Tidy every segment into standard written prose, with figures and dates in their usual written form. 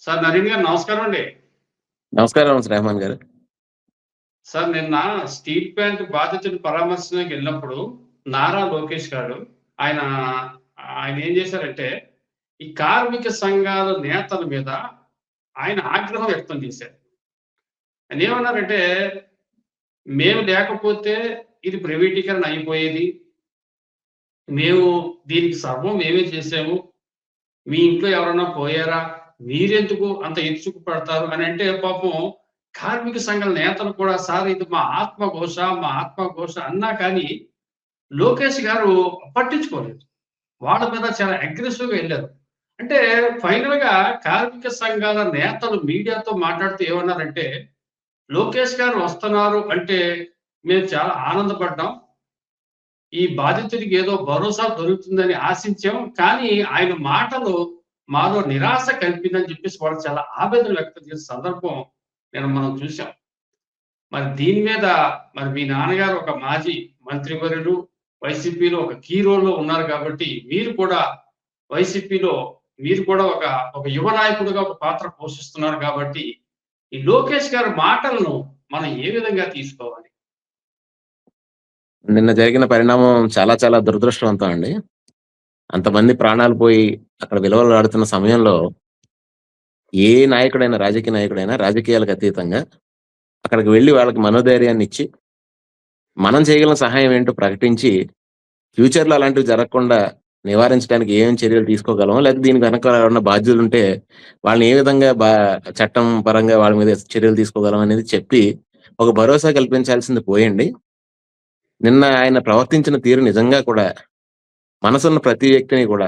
Sir Naveen గారు నమస్కారం అండి. నమస్కారం రెహమాన్ గారు. సార్ నిన్న స్టీల్ ప్లాంట్ బాధితులు పరామర్శనకి వెళ్ళినప్పుడు నారా లోకేష్ గారు ఆయన ఆయన ఏం చేశారంటే ఈ కార్మిక సంఘాల నేతల మీద ఆయన ఆగ్రహం వ్యక్తం చేశారు. ఆయన ఏమన్నారంటే మేము లేకపోతే ఇది ప్రైవేటీకరణ అయిపోయేది. మేము దీనికి సర్వం మేమే చేసాము. మీ ఇంట్లో ఎవరన్నా పోయారా? మీరెందుకు అంత ఇచ్చుకు పడతారు అని అంటే పాపం కార్మిక సంఘాల నేతలు కూడా సార్ ఇది మా ఆత్మఘోష అన్నా కానీ లోకేష్ గారు పట్టించుకోలేదు. వాళ్ళ మీద చాలా అగ్రెసివ్‌గా ఎళ్లారు. అంటే ఫైనల్‌గా కార్మిక సంఘాల నేతలు మీడియాతో మాట్లాడుతూ ఏమన్నారంటే, లోకేష్ గారు వస్తున్నారు అంటే మేము చాలా ఆనందపడ్డాం. ఈ బాధితుడికి ఏదో భరోసా దొరుకుతుందని ఆశించాం. కానీ ఆయన మాటలు మాలో నిరాశ కలిపిందని చెప్పేసి వాళ్ళు చాలా ఆవేదన వ్యక్తం చేసిన సందర్భం మనం చూసాం. మరి దీని మీద మరి మీ నాన్నగారు ఒక మాజీ మంత్రివర్యులు, వైసీపీలో ఒక కీ రోల్‌లో ఉన్నారు కాబట్టి వైసీపీలో మీరు కూడా ఒక యువ నాయకుడిగా ఒక పాత్ర పోషిస్తున్నారు కాబట్టి ఈ లోకేష్ గారి మాటలను మనం ఏ విధంగా తీసుకోవాలి? నిన్న జరిగిన పరిణామం చాలా చాలా దురదృష్టవంతం అండి. అంతమంది ప్రాణాలు పోయి అక్కడ విలువలాడుతున్న సమయంలో ఏ నాయకుడైనా, రాజకీయ నాయకుడైనా రాజకీయాలకు అతీతంగా అక్కడికి వెళ్లి వాళ్ళకి మనోధైర్యాన్ని ఇచ్చి, మనం చేయగలిగిన సహాయం ఏంటో ప్రకటించి, ఫ్యూచర్‌లో అలాంటివి జరగకుండా నివారించడానికి ఏమేం చర్యలు తీసుకోగలమో, లేదా దీనికి వెనక ఎవరైనా బాధ్యులుంటే వాళ్ళని ఏ విధంగా చట్టం పరంగా వాళ్ళ మీద చర్యలు తీసుకోగలం అనేది చెప్పి, ఒక భరోసా కల్పించాల్సింది పోయండి. నిన్న ఆయన ప్రవర్తించిన తీరు నిజంగా కూడా మనసున్న ప్రతి వ్యక్తిని కూడా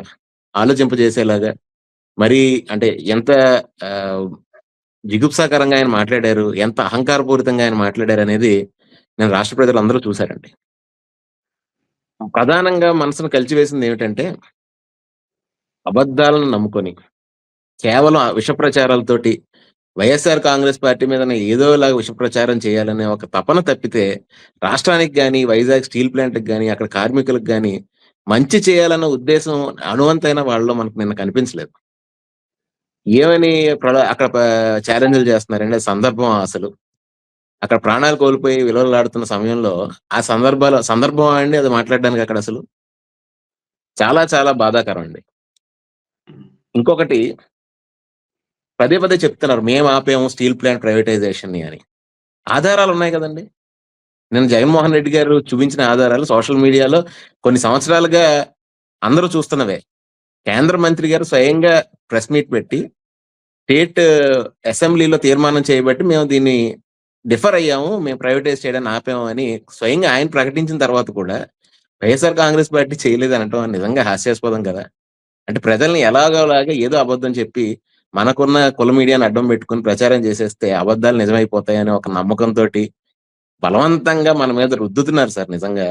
ఆలోచింపజేసేలాగా, మరీ అంటే ఎంత ఆహ్, జిగుప్సాకరంగా ఆయన మాట్లాడారు, ఎంత అహంకారపూరితంగా ఆయన మాట్లాడారనేది నేను రాష్ట్ర ప్రజలందరూ చూసారండి. ప్రధానంగా మనసును కలిచివేసిందేమిటంటే, అబద్ధాలను నమ్ముకొని, కేవలం విష ప్రచారాలతోటి వైఎస్ఆర్ కాంగ్రెస్ పార్టీ మీదన ఏదోలాగా విష ప్రచారం చేయాలనే ఒక తపన తప్పితే, రాష్ట్రానికి గాని, వైజాగ్ స్టీల్ ప్లాంట్‌కి గాని, అక్కడ కార్మికులకు గాని, మంచి చేయాలన్న ఉద్దేశం అణువంతైనా వాళ్ళలో మనకు నిన్న కనిపించలేదు. ఏమని అక్కడ ఛాలెంజ్‌లు చేస్తున్నారండి? సందర్భం అసలు. అక్కడ ప్రాణాలు కోల్పోయి విలవల్లాడుతున్న సమయంలో, ఆ సందర్భమా అండి అది మాట్లాడడానికి అక్కడ అసలు? చాలా చాలా బాధాకరం అండి. ఇంకొకటి పదే పదే చెప్తున్నారు. మేము ఆపాము స్టీల్ ప్లాంట్ ప్రైవేటైజేషన్‌ని అని. ఆధారాలున్నాయి కదండీ! నిన్న జగన్మోహన్ రెడ్డి గారు చూపించిన ఆధారాలు సోషల్ మీడియాలో కొన్ని సంవత్సరాలుగా అందరూ చూస్తున్నవే. కేంద్ర మంత్రి గారు స్వయంగా ప్రెస్ మీట్ పెట్టి, స్టేట్ అసెంబ్లీలో తీర్మానం చేయబట్టి మేము దీన్ని డిఫర్ అయ్యాము. మేము ప్రైవేటైజ్ చేయడాన్ని ఆపాము అని స్వయంగా ఆయన ప్రకటించిన తర్వాత కూడా వైఎస్ఆర్ కాంగ్రెస్ పార్టీ చేయలేదనటం నిజంగా హాస్యాస్పదం కదా! అంటే ప్రజల్ని ఎలాగోలాగా ఏదో అబద్ధం చెప్పి, మనకున్న కుల మీడియాని అడ్డం పెట్టుకొని ప్రచారం చేసేస్తే అబద్ధాలు నిజమైపోతాయని ఒక నమ్మకంతోటి బలవంతంగా మన మీద రుద్దుతున్నారు సార్ నిజంగా.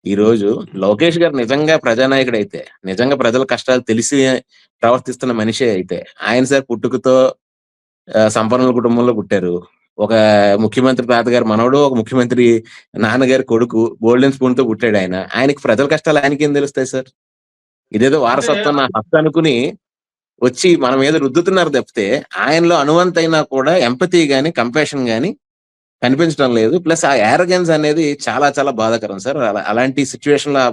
ఈరోజు లోకేష్ గారు నిజంగా ప్రజానాయకుడైతే, నిజంగా ప్రజల కష్టాలు తెలిసి ప్రవర్తిస్తున్న మనిషే అయితే, ఆయన సార్ పుట్టుకతో సంపన్నుల కుటుంబంలో పుట్టారు. ఒక ముఖ్యమంత్రి తాతగారి మనవడు, ఒక ముఖ్యమంత్రి నాన్నగారి కొడుకు గోల్డెన్ స్పూన్‌తో పుట్టాడాయన. ఆయనకి ప్రజల కష్టాలు ఆయనకేం తెలుస్తాయి సార్? ఇదేదో అంటే వారసత్వం నా హక్కు అనుకుని వచ్చి మన మీద రుద్దుతున్నారు తప్పితే, ఆయనలో అణువంతైనా కూడా ఎంపథీ గాని, కంపాషన్ గాని కనిపించడం లేదు. ప్లస్ ఆ యారగెన్స్ అనేది చాలా చాలా బాధాకరం సార్. అలాంటి సిట్యుయేషన్‌లో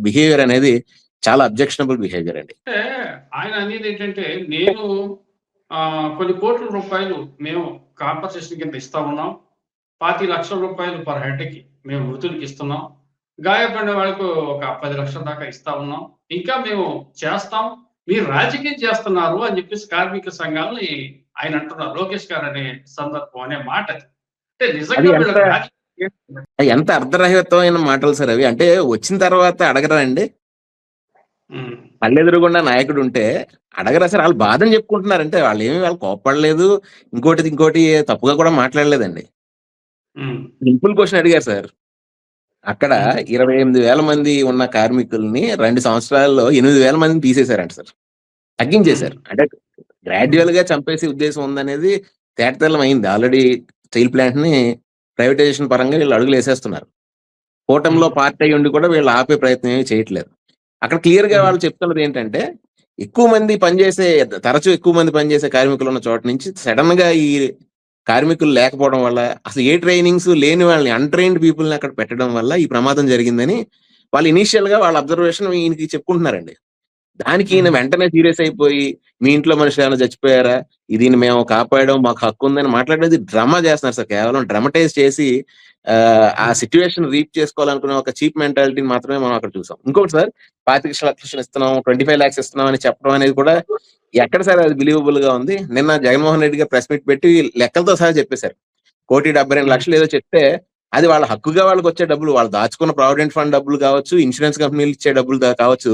బిహేవియర్ అనేది చాలా అబ్జెక్షనబుల్ బిహేవియర్ అండి. అంటే ఆయన అనేదేంటంటే నేను కొన్ని కోట్ల రూపాయలు మేము కాంపన్సేషన్ కింద ఇస్తా ఉన్నాం. 25,00,000 రూపాయలు పర్ హెడ్‌కి మేము మృతులకి ఇస్తున్నాం. గాయపడిన వాళ్ళకు ఒక 10,00,000 దాకా ఇస్తా ఉన్నాం. ఇంకా మేము చేస్తాం. మీరు రాజకీయం చేస్తున్నారు అని చెప్పేసి కార్మిక సంఘాలని ఆయన అంటున్నారు. లోకేష్ గారు అనే సందర్భం అనే మాట అది. అంటే అది నిజంగా ఎంత వీళ్ళకి రాజకీయం ఎంత అర్ధరహితమైన మాటలు సార్ అవి. అంటే వచ్చిన తర్వాత అడగరా అండి? హ్మ్. కళ్ళెదురుగుండా నాయకుడుంటే అడగరా సార్? ఆళ్ళు బాధని చెప్పుకుంటున్నారంటే వాళ్ళు కోప్పడలేదు. ఇంకోటి తప్పుగా కూడా మాట్లాడలేదండి. హ్మ్. సింపుల్ క్వెషన్ అడిగారు సార్. అక్కడ హ్మ్. 28,000 మంది ఉన్న కార్మికుల్ని 2 సంవత్సరాల్లో 8,000 మందిని తీసేసారంట సార్. హ్మ్. తగ్గించేశారు. అంటే గ్రాడ్యుయల్‌గా చంపేసే ఉద్దేశం ఉందనేది తేటతెల్లమైంది. ఆల్రెడీ స్టీల్ ప్లాంట్‌ని ప్రైవేటైజేషన్ పరంగా వీళ్ళు అడుగులేసేస్తున్నారు. కూటమిలో హ్మ్. పార్ట్ అయ్యుండి కూడా వీళ్ళు ఆపే ప్రయత్నం ఏమి చేయట్లేదు. అక్కడ క్లియర్‌గా హ్మ్. వాళ్ళు చెప్తున్నదేంటంటే, ఎక్కువ మంది పనిచేసే తరచూ ఎక్కువ మంది పనిచేసే కార్మికులు ఉన్న చోట నుంచి సడన్ గా ఈ కార్మికులు లేకపోవడం వల్ల అసలు ఏ ట్రైనింగ్స్ లేని వాళ్ళని అన్‌ట్రైన్డ్ పీపుల్‌ని అక్కడ పెట్టడం వల్ల ఈ ప్రమాదం జరిగిందని వాళ్ళు ఇనీషియల్‌గా వాళ్ళ అబ్జర్వేషన్ ఈయనకి చెప్పుకుంటున్నారండి. దానికి ఈయన హ్మ్. వెంటనే సీరియస్ అయిపోయి, "మీ ఇంట్లో మనుషులేమైనా చచ్చిపోయారా? దీన్ని మేము కాపాడాం. మాకు హక్కుందని" మాట్లాడేది డ్రామా చేస్తున్నారు సార్. కేవలం డ్రామటైజ్ చేసి ఆ హ్మ్. సిట్యుయేషన్ రీప్ చేసుకోవాలనుకునే ఒక చీప్ మెంటాలిటీని మాత్రమే మనం అక్కడ చూసాం. ఇంకోటి సార్ 25,00,000 ఇస్తున్నాం, 25,00,000 ఇస్తున్నాం అని చెప్పడం అనేది కూడా ఎక్కడ సార్ అది బిలీవబుల్‌గా ఉంది? నిన్న జగన్మోహన్ రెడ్డి గారు ప్రెస్ మీట్ పెట్టి లెక్కలతో సహా చెప్పేశారు. 1,72,00,000 హ్మ్. ఏదో చెప్తే అది వాళ్ళ హక్కుగా వాళ్ళకొచ్చే డబ్బులు. వాళ్ళు దాచుకున్న ప్రావిడెంట్ ఫండ్ డబ్బులు కావచ్చు, ఇన్స్యూరెన్స్ కంపెనీలు ఇచ్చే డబ్బులు కావచ్చు.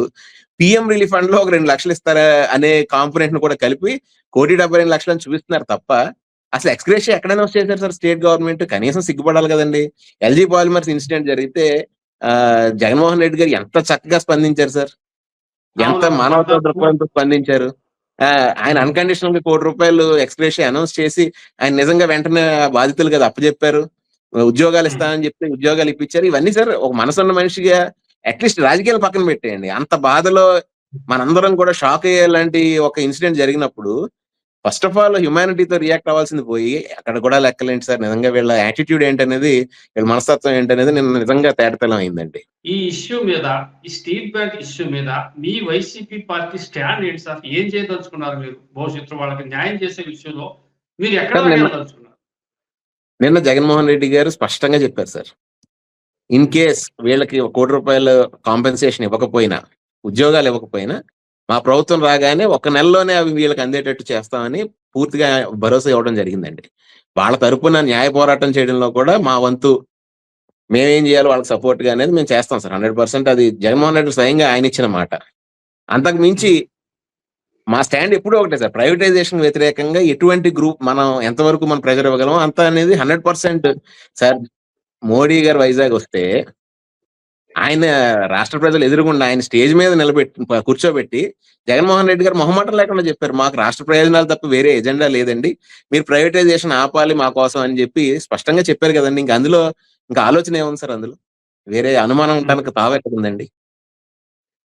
పీఎం రిలీఫ్ ఫండ్‌లో ఒక 2,00,000 ఇస్తారా అనే కాంపోనెంట్‌ని కూడా కలిపి 1,72,00,000 అని చూపిస్తున్నారు తప్ప, అసలు ఎక్స్‌గ్రేషియా ఎక్కడ అనౌన్స్ చేశారు సార్ స్టేట్ గవర్నమెంట్? కనీసం సిగ్గుపడాలి కదండీ! ఎల్‌జీ పాలిమర్స్ ఇన్సిడెంట్ జరిగితే జగన్మోహన్ రెడ్డి గారు ఎంత చక్కగా స్పందించారు సార్. ఎంత అవునవును. మానవతా దృక్పథంతో స్పందించారు. ఆయన హ్మ్. అన్‌కండిషనల్‌గా ₹1,00,00,000 ఎక్స్‌గ్రేషియా అనౌన్స్ చేసి, ఆయన నిజంగా వెంటనే బాధితులు కదా అప్పజెప్పారు. ఉద్యోగాలు హ్మ్. ఇస్తానని చెప్తే ఉద్యోగాలు ఇప్పించారు. ఇవన్నీ సార్ ఒక మనసున్న మనిషిగా అట్‌లీస్ట్ రాజకీయాలు పక్కన పెట్టేయండి. అంత బాధలో మనందరం కూడా షాక్ అయ్యేలాంటి ఒక ఇన్సిడెంట్ జరిగినప్పుడు, ఫస్ట్ ఆఫ్ ఆల్ హ్యుమానిటీతో రియాక్ట్ అవ్వాల్సింది పోయి, అక్కడ కూడా లెక్కలేంటి సార్ నిజంగా వీళ్ళ యాటిట్యూడ్ ఏంటనేది, వీళ్ళ మనస్తత్వం ఏంటనేది నిన్న నిజంగా తేటతెల్లం అయిందండి. ఈ ఇష్యూ మీద, ఈ స్టీల్ ప్లాంట్ ఇష్యూ మీద మీ వైసీపీ పార్టీ స్టాండ్ ఏంటి సార్? ఏం చేయదలుచుకున్నారు మీరు? భవిష్యత్తులో వాళ్ళకి న్యాయం చేసే విషయంలో మీరు ఎక్కడి సార్ దాకా నిన్న వెళ్ళదలుచుకున్నారు? నిన్న జగన్మోహన్ రెడ్డి గారు స్పష్టంగా చెప్పారు సార్. ఇన్ హ్మ్. కేస్ వీళ్ళకి రూ. 1,00,00,000 కాంపెన్సేషన్ ఇవ్వకపోయినా, ఉద్యోగాలు ఇవ్వకపోయినా, మా ప్రభుత్వం రాగానే ఒక నెలలోనే అవి వీళ్ళకి అందేటట్టు చేస్తామని పూర్తిగా భరోసా ఇవ్వడం జరిగిందండి. వాళ్ళ తరపున న్యాయ పోరాటం చేయడంలో కూడా మా వంతు మేమేం చేయాలో వాళ్ళకి సపోర్ట్‌గా అనేది మేము చేస్తాం సార్. 100% అది జగన్మోహన్ రెడ్డి స్వయంగా ఆయనిచ్చిన మాట. అంతకు మించి హ్మ్. మా స్టాండ్ ఎప్పుడూ ఒకటే సార్. ప్రైవేటైజేషన్ వ్యతిరేకంగా ఎటువంటి గ్రూప్ మనం ఎంతవరకు మనం ప్రెషర్ ఇవ్వగలమో అంత అనేది 100% సార్ మోడీ గారు వైజాగ్ వస్తే ఆయన రాష్ట్ర ప్రజలు ఎదురుగుండా ఆయన స్టేజ్ మీద కూర్చోబెట్టి జగన్మోహన్ రెడ్డి గారు మొహమాటం లేకుండా చెప్పారు. మాకు రాష్ట్ర ప్రయోజనాలు తప్ప వేరే ఎజెండా లేదండి. మీరు ప్రైవేటైజేషన్ ఆపాలి మా కోసం అని చెప్పి స్పష్టంగా చెప్పారు కదండీ! ఇంక అందులో ఇంకా ఆలోచన ఏముంది సార్ అందులో? వేరే అనుమానం హ్మ్. ఉండడానికి తావెక్కడుందండి?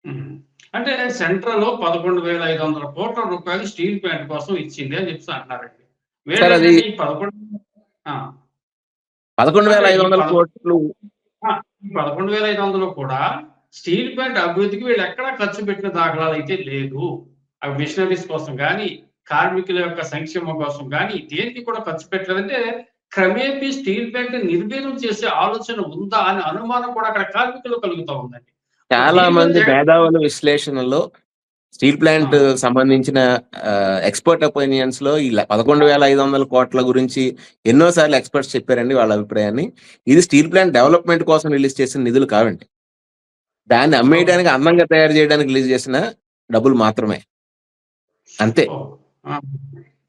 హ్మ్. అంటే సెంట్రల్ ₹11,500,00,00,000 స్టీల్ ప్లాంట్ కోసం ఇచ్చింది అని చెప్పేసి అంటున్నారండి. సార్ అది వీళ్ళేంటంటే ఈ 11 ఆ! అంటే ఈ 11,500,00,00,000 ఆ! ఈ 11,500 కూడా స్టీల్ ప్లాంట్ అభివృద్ధికి వీళ్ళెక్కడా ఖర్చు పెట్టిన దాఖలాలైతే లేదు. అవి మిషనరీస్ కోసం గాని, కార్మికుల యొక్క సంక్షేమం కోసం గాని, దేనికి కూడా ఖర్చు పెట్టలేదంటే, క్రమేపీ స్టీల్ ప్లాంట్ నిర్వీర్యం చేసే ఆలోచన ఉందా అనే అనుమానం కూడా అక్కడ కార్మికుల్లో కలుగుతా ఉందండి. మరి చాలా దీని మీద మంది మేధావుల విశ్లేషణలో స్టీల్ ఆ! ప్లాంట్ సంబంధించిన ఎక్స్‌పర్ట్ ఒపీనియన్స్‌లో ఈ 11,500,00,00,000 గురించి ఎన్నో సార్లు ఎక్స్‌పర్ట్స్ చెప్పారండి వాళ్ళ అభిప్రాయాన్ని. ఇది స్టీల్ ప్లాంట్ హ్మ్. డెవలప్‌మెంట్ కోసం రిలీజ్ చేసిన నిధులు కావండి. దాన్ని ఓహో! అమ్మేయడానికి అందంగా తయారు చేయడానికి రిలీజ్ చేసిన డబ్బులు మాత్రమే. అంతే. ఓహ్! ఆ!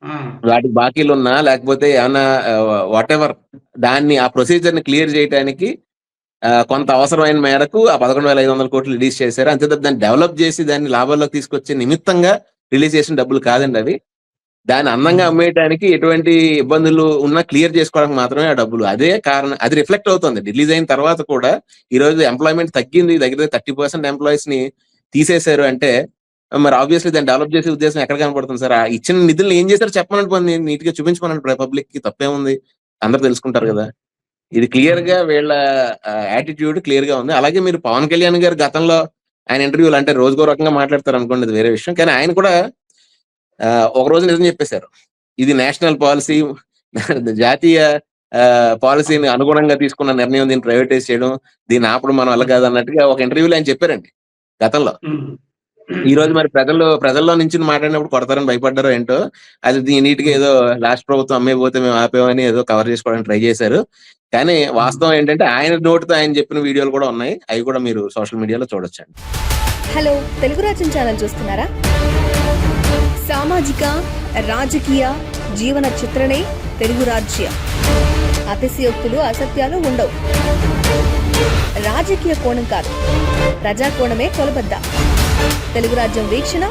ఆ! వాటికి బాకీలున్నా లేకపోతే ఏమన్నా వాటెవర్ దాన్ని ఆ ప్రొసీజర్‌ని క్లియర్ చేయటానికి కొంత అవసరమైన మేరకు ఆ 11,500,00,00,000 రిలీజ్ చేశారు. అంతే తప్ప దాన్ని డెవలప్ చేసి దాన్ని లాభాల్లోకి తీసుకొచ్చే నిమిత్తంగా రిలీజ్ చేసిన డబ్బులు కాదండి అవి. దాన్ని అందంగా హ్మ్. అమ్మేయటానికి ఎటువంటి ఇబ్బందులు ఉన్నా క్లియర్ చేసుకోవడానికి మాత్రమే ఆ డబ్బులు. అదే కారణం అది రిఫ్లెక్ట్ అవుతుంది. రిలీజ్ అయిన తర్వాత కూడా ఈరోజు ఎంప్లాయ్‌మెంట్ తగ్గింది. దగ్గర దగ్గర 30% ఎంప్లాయీస్‌ని తీసేశారు అంటే మరి ఆబ్వియస్‌లీ దాన్ని డెవలప్ చేసే ఉద్దేశ్యం ఎక్కడ కనపడుతుంది సార్? ఆ ఇచ్చిన నిధుల్ని ఏం చేశారో చెప్పమనండి పోనీ నీట్‌గా చూపించమనండి పబ్లిక్‌కి తప్పేముంది? అందరూ తెలుసుకుంటారు హ్మ్. గదా! ఇది హ్మ్. క్లియర్‌గా వీళ్ళ యాటిట్యూడ్ క్లియర్‌గా ఉంది. అలాగే మీరు 'పవన్ కళ్యాణ్' గారు గతంలో ఆయన ఇంటర్వ్యూలు అంటే రోజుకో రకంగా మాట్లాడతారనుకోండి అది వేరే విషయం. కానీ ఆయన కూడా ఒకరోజు నిజం చెప్పేసారు. ఇది నేషనల్ పాలిసీ జాతీయ పాలిసీని అనుగుణంగా తీసుకున్న నిర్ణయం దీన్ని ప్రైవేటైజ్ చేయడం, దీన్ని ఆపడం మన వల్ల హ్మ్. కాదన్నట్టుగా ఒక ఇంటర్వ్యూలో ఆయన చెప్పారండి గతంలో. హ్మ్. ఈరోజు మరి ప్రజల్లో నించొని మాట్లాడినప్పుడు కొడతారని భయపడ్డారో ఏంటో, అది నీట్‌గా హ్మ్. ఏదో లాస్ట్ ప్రభుత్వం అమ్మేయబోతే మేము ఆపామని ఏదో కవర్ చేసుకోవడానికి ట్రై చేశారు. కానీ హ్మ్. వాస్తవం ఏంటంటే ఆయన నోటితో ఆయన చెప్పిన వీడియోలు కూడా ఉన్నాయి. అవి కూడా మీరు సోషల్ మీడియాలో చూడొచ్చండి. హలో తెలుగు రాజ్యం ఛానల్ చూస్తున్నారా? సామాజిక రాజకీయ జీవన చిత్రణే తెలుగు రాజ్యం. అతిశయోక్తులు అసత్యాలు ఉండవు. రాజకీయ కోణం కాదు, ప్రజా కోణమే కొలబద్ద. తెలుగు రాజ్యం వీక్షణ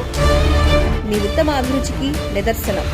మీ ఉత్తమ అభిరుచికి నిదర్శనం.